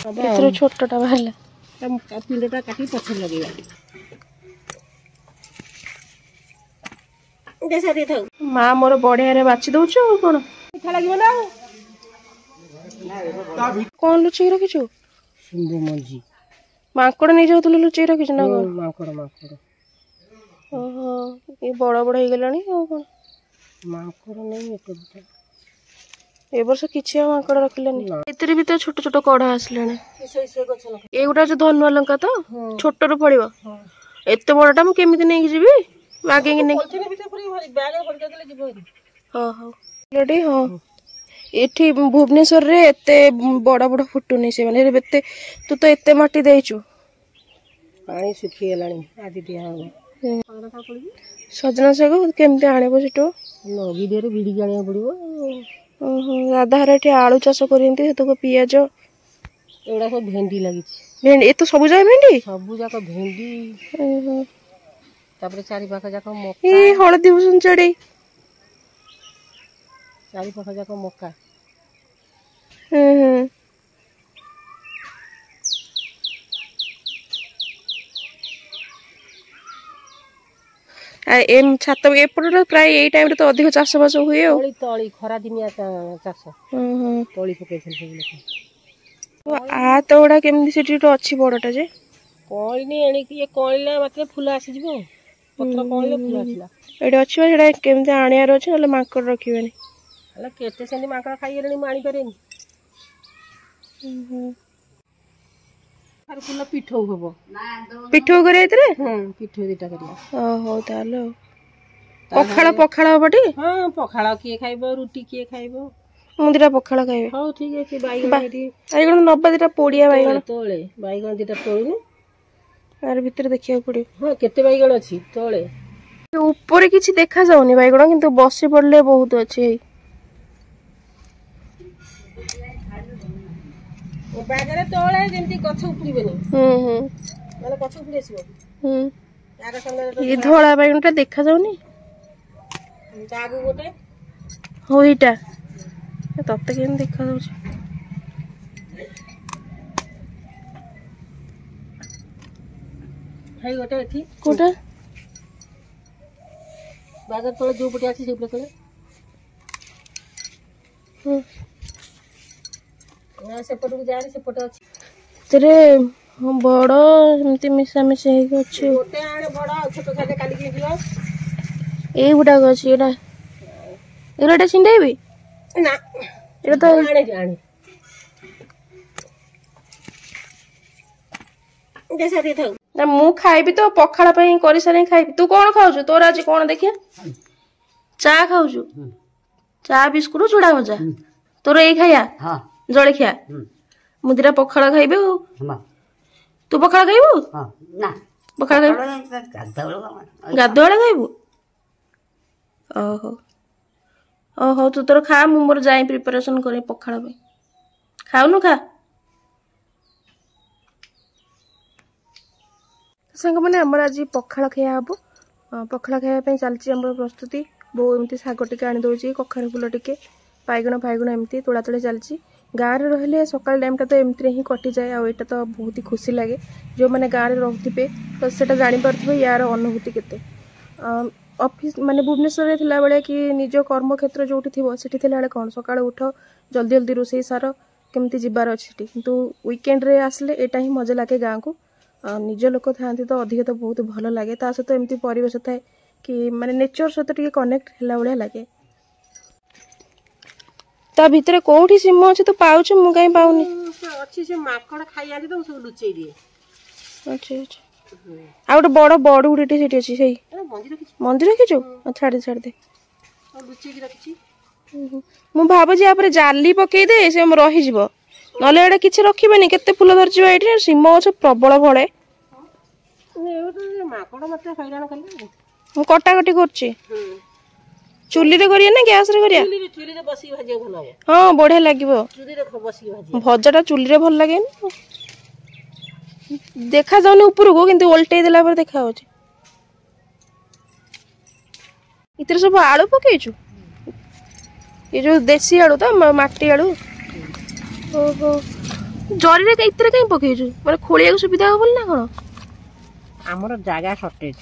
एथरो छोटटा बाहरला पिंडटा काटी पछे लगेगा देसा दे थाउ मां मोर बढ़िया रे बाची दउछु कोन मिठा लागिबो ना कोन लुचि रखिछु सिंधु मंजी माकड़ नहीं जाउतु लुचि रखिछु ना कोन माकड़ ओहो ये बड़ बड़ हे गेलानी ओ कोन माकड़ नहीं एक ए वर्ष किछि माकड़ रखिलानी एतरी भी तो छोट छोट कढ़ा आसलानी एगुटा जो धनुआ लंका तो छोट रो पड़िबो एते बड़टा मु केमिति नै जिबी आगे कि नहीं रेडी हाँ एठी भुवनेश्वर रे एते बड़ा बड़ा फुटुनी से माने एते तू तो एते माटी देइचु पानी सुखी गेलानी आदि दिया हो सजना साग केमते आनेबो सेटो नगी देरे बिडी गानिया पड़िबो ओहो दादा हरे एठी आलू चाष करियंती हेतको पियाज एडा सब भेंडी लागि भेंडी ए तो सब जाय भेंडी ओहो तापर चारि पाखा जाक मक्का ए हळदी भूषण चढ़े चारि पाखा जाक मक्का एम छात एपट प्राय ए टाइम रे तो अधिक चाष बास हुए तळी खरा दिनिया चाष तळी पके छन सब लोक आ तोड़ा केमदी सिटी तो अच्छी बड़टा जे कोई नहीं एणी कि ये कोइला मात्र फूल आसी जिवो पत्र कोइले फूल आसिला एडे अछि बा सेडा केमदी आनियार अछि नले माकड़ रखिबेनी हला केते सेनी माकड़ खाइलेनी माणी करेनी हर फूल पिठौ हबो पिठौ करे इतरे पिठौ दिटा करिया ओहो तालो पखाड़ा पखाड़ा बटी हां पखाड़ा किए खाइबो रोटी किए खाइबो मुंदिरा पखाड़ा खाइबे हां ठीक अछि बाईगण एठी बाईगण नब्बे दिटा पोडिया बाईगण तोळे बाईगण दिटा तोळुनु यार भीतर देखिया पड़े हां केते बाईगण अछि तोळे ऊपर किछि देखा जाउनी बाईगण किंतु बसी पड़ले बहुत अछि ओ बागरे तोळे जेंति गछ उपड़िबेनी माने गछ उपड़ि आसीबो यार संगे ये धोळा बाईगणटा देखा जाउनी जागु गोटे हो इटा तत्ते केन देखा जाउछ हाई गोटे एठी कोटा बागर तोळे जो पटे आसी से पटे ना से पटु जारे से पटे अछि तेरे बड़ एमती मिसा मिसा हे अछि गोटे आणे बड़ छोट खाते काली के दियो ए गुडा अछि एडा एराटा छिंडेबी ना एटा तो आणे देसा दे थाउ ना मु खाइबी तो पखाड़ा पई करि सारे खाइबी तू कोन खाउछु तोर आज कोन देखिया चा खाउछु चा बिस्कुट चूड़ा भजा तोर ए खाया हां जळे खिया मुदिरा पखाड़ा खाइबे हो तू पखाड़ा खाइबो हां ना पखाड़ा गाधोळा खाइबो ओहो ओहो तू तोर खा मु मोर जाई प्रिपरेशन करे पखाड़ा पे खाउनु खा संग माने हमर आज पखाड़ा खाया हबो पखाड़ा खाया पे चलची हमर प्रस्तुति बो एमती साग टिके आनी दोची कखारे फूल टिके बाइगण फाइगण एमती तोड़ा तोड़ी चलची गाँव में रहिले सकाल टाइम तो एमती ही कटि जाए आ एटा तो बहुत ही खुशी लगे जो मैंने गाँव में रोथे तो सेटा जानी पारथिबे यार अनुभूति केते ऑफिस माने भुवनेश्वर रे थिला बेले कि निज कर्म क्षेत्र जोठी थिबो सेठी थिला बेले कोन सकाळ उठ जल्दी जल्दी रोसई सार केमती जिबार अछि किंतु वीकेंड रे आसले एटा ही मजा लागे गाँ को निज लोक था तो अधिक तो बहुत भल लगे ता सहित एमती परिवेश थाए कि माने नेचर सहित टिके कनेक्ट होला बळिया लागे ता भितरे कोठी सिम अछि तो पाउछ मु काई पाउनी अछि से माकड़ खाइ आली तो सब लुचै दिए अच्छा अच्छा आ गोटे बड़ बड़ गुडीटी सेठी अछि सही मंदिर रखिछु छाड़ दे छाड़ दे लुचै की रखिछि मु भाबो जे आपरे जाली पकई दे से हम रहि जिवो नले एडा किछि रखिबेनी केते फूल धरछि एठी सिम अछि प्रबल भळे माकड़ मते हैरान कले मु कटा कटी करछि चुली रे करिया ना गैस रे करिया चुली रे बसी भाजे भल हो हां बढ़िया लागिवो चुली रे बसी भाजे भजाटा चुली रे भल लागे देखा जाउनी ऊपर को किंतु उल्टे देला पर देखा होछि इतर सब आलू पकेइछु ये जो देसी आलू तो माटी आलू ओहो जरी रे इतरे कहीं पकेइछु माने खोलिया को सुविधा हो बोल ना कोन हमर जागा शॉर्टेज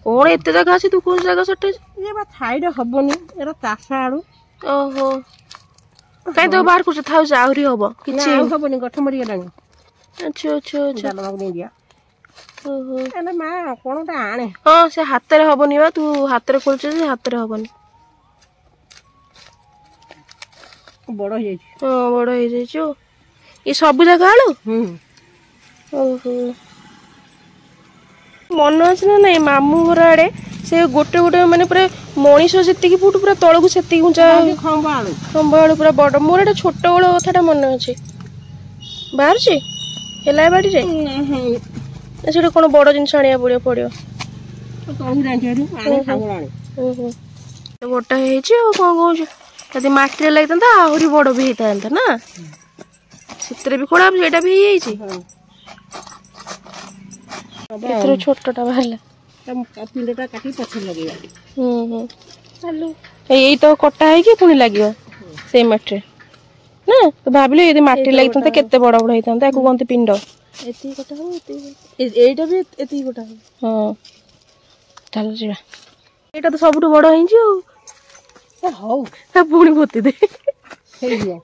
कोन एते जगह अछि तू कोन जगह शॉर्टेज ये बा साइड हबनी एरा तासा आडू ओहो काई तो बाहर कुछ थाउ से आउरी होबो किछि हबनी गठ मरि गेलानी अच्छा अच्छा अच्छा डालमा को दिया ओहो एने मा कोनटा आणे हां से हाथ रे हबनी बा तू हाथ रे खोलछ से हाथ रे हबनी बड़ हो जाई हां बड़ हो जाई छु ये सब जगह आलू ओहो मन अछि ना नहीं मामू घर आड़े से गोटे गोटे माने पूरा मनीष सेतिकी फुट पूरा तळकु सेतिकी ऊंचा खंबा आलू पूरा बड़ मोर एटा छोट बड़ कथाटा मन अछि बाहर छी हेला बाड़ी रे सेटा कोन बड़ जिंस आनिया पड़ियो तो कहि रांटियारू आने खागुलानी ओहो तो बटा हे छी ओ कोन कहू यदि माटी रे लागतंता आहुरी बड़ भी हेतांता ना सितरे भी खोड़ा सेटा भी हे छी इतरो छोटटा बाहरला तम पिंडटा काटी पछ लगेया हेलो एई तो कटा है कि पुनी लागियो से माटी ना तो भाबिले यदि माटी लागतंता केते बड़ बड़ हेतांता एको कोनते पिंड एती कटा हो एईटा भी एती कटा हो हां चल जिरा एटा तो सबटु बड़ हिंजी हो हौ ता पुनी भोती दे हे दिया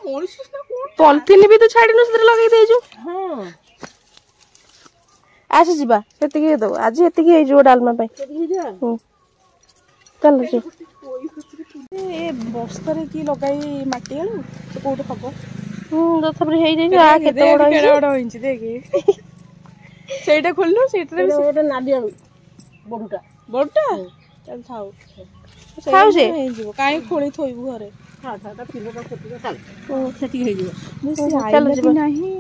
मोलिस ना कोन पॉलिथिन भी तो छाडी न सदर लगाई दे जो हां आसे जिबा सेतिकी दो आज एतिकी हे जो डालमा पे सेतिकी जा चल जो ए बस्तारे की लगाई माटी आलू से कोड हबो तथापि हे जाई आ केते बड़ केड़ा बड़ हिंची देखि सेटा खोलनो सेटा भी सेटा नाडी आलू बड़टा चल थाउ खाऊ से हे जीवो काई खोली थोइबु घरे हां था पिलोटा सेतिका चल सेतिकी हे जीवो चल जीवो नाही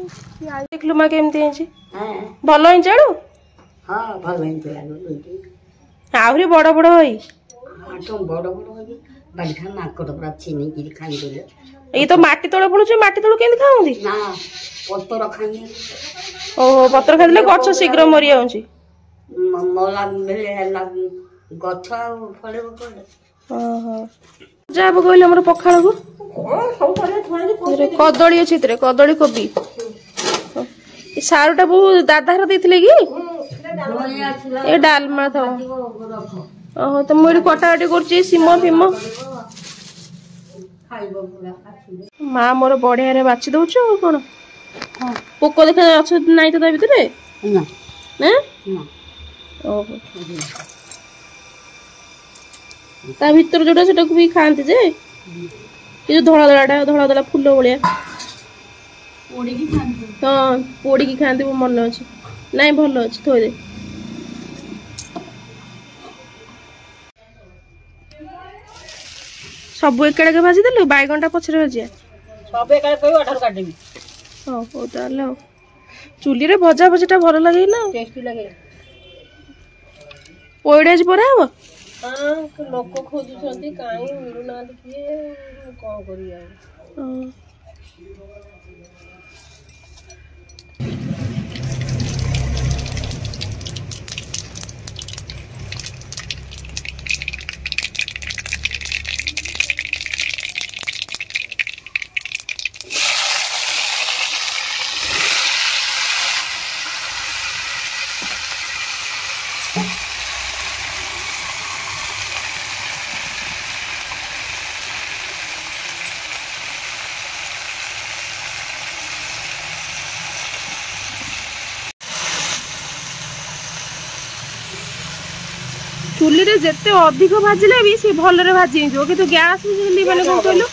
देखलु मा केमती हिंची हां भलो हिंची आलू हां भलो हिंची आलू आउरी बड़ बड़ होई हां तो बड़ बड़ होई बालखा माकड़ पूरा चिनी की खाई देले ये तो माटी तळे पडुछ माटी तळे केंदी खाउंदी ना पत्तर खानी ओहो पत्तर खादिले गछ शीघ्र मरि आउची मला बेले हला गछ फळे पडे ओहो जाब कहले हमर पखाळ को सब करे थोड़े कदली अछि तरे कदली कोबी ए सारुटा बहु दादा हर देथिले की ए डालमा था ओहो त मोरी कटाकटी करची सीमा फीमा माँ मोर बढ़िया रे बाची दउछ कोन पोको देखा अछ नाही त ता भितरे ना ना ना ओहो ता भीतर जोटा सेटा को भी खांती जे ये जो धड़ा दलाटा फूल भलिया पोड़ी की खांती हां पोड़ी की खांती वो मन अछि नाही भलो अछि थोय दे सब एकड़े के भाजी देलु बैगनटा पछरे भाजिया सब एकड़े कई अठार काट देबी हां हो ताले चुली रे भजा भजाटा भलो लागे ना टेस्टी लागे पोइडा जी परा हबो हां लोक खोजु छंती काई मिलु ना देखिए कोन करिया चुली रे जेते अधिक भाजिले भी से भलरे भाजी जो कि गैस चुली माने कोन कहलो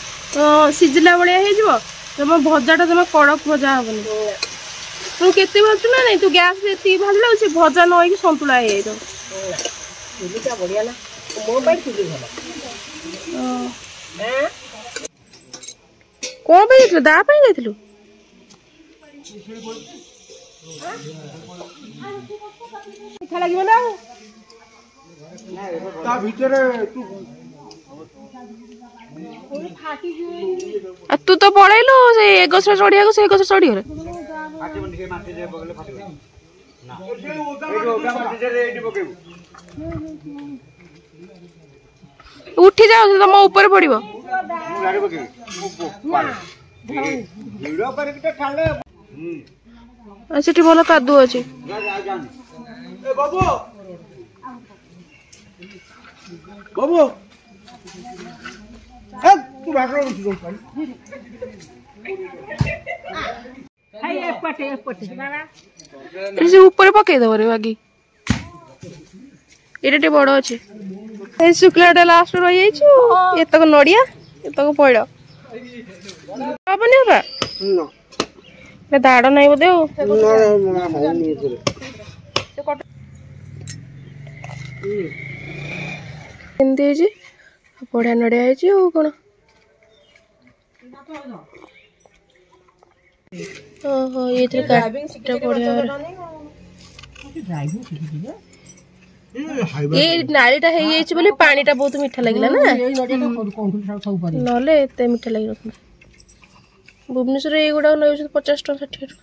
सिजला बळिया हे जबो तम भजाटा तम कड़क भजा हबनी तू केते भाजु ना नहीं तू गैस रे ती भाजला से भजा न होई कि संतुला हे तो चुलीटा बढ़िया ना मो बाई चुली भला हैं कोन पे गेथलो दा पे गेथलो मिठा लागिबो ना ता भीतर तू आ तू तो पळैलो से ए गछरा चढ़िया को से गछरा चढ़ी रे माटी मंडी माटी जे बगले फाटी ना ए ओटा माटी जे एडी पकेबू उठी जाओ से तम ऊपर पड़िबो गाड़ी पकेबी ଭିଡ କରିକି ତ ଖାଲେ ସେଠି ଭଲ କାଦୁଅ ଅଛି। ଏ ବାବୁ ବାବୁ ଏ ତୁ ବାଟରେ ବସିଛୁ ସେ ଉପରେ ପକେଇଦବ ରେ ବାଗି। ଏଇଟା ଟିକେ ବଡ ଅଛି। ଏଇ ଶୁଖିଲାଟା ଲାଷ୍ଟ ରହିଯାଇଛି। ଏତକ ନଡିଆ ଏତକ ପଇଡ ହବନି ବାପା। ଦାଡ ନାହିଁ ବୋଧେ ଆଉ। ଏମିତି ହେଇଛି ବଢିଆ ନଡିଆ ହେଇଛି ଆଉ କଣ। ଓହୋ ଏଇଥିରେ ବଢିଆ ଏଇ ନାଳିଟା ହେଇଯାଇଛି ବୋଲି ପାଣିଟା ବହୁତ ମିଠା ଲାଗିଲା ନା, ନହେଲେ ଏତେ ମିଠା ଲାଗିନଥାନ୍ତା। ଭୁବନେଶ୍ୱରରେ ଏଇଗୁଡାକ ନେଉଛନ୍ତି 50 ଟଙ୍କା 60 ଟଙ୍କା।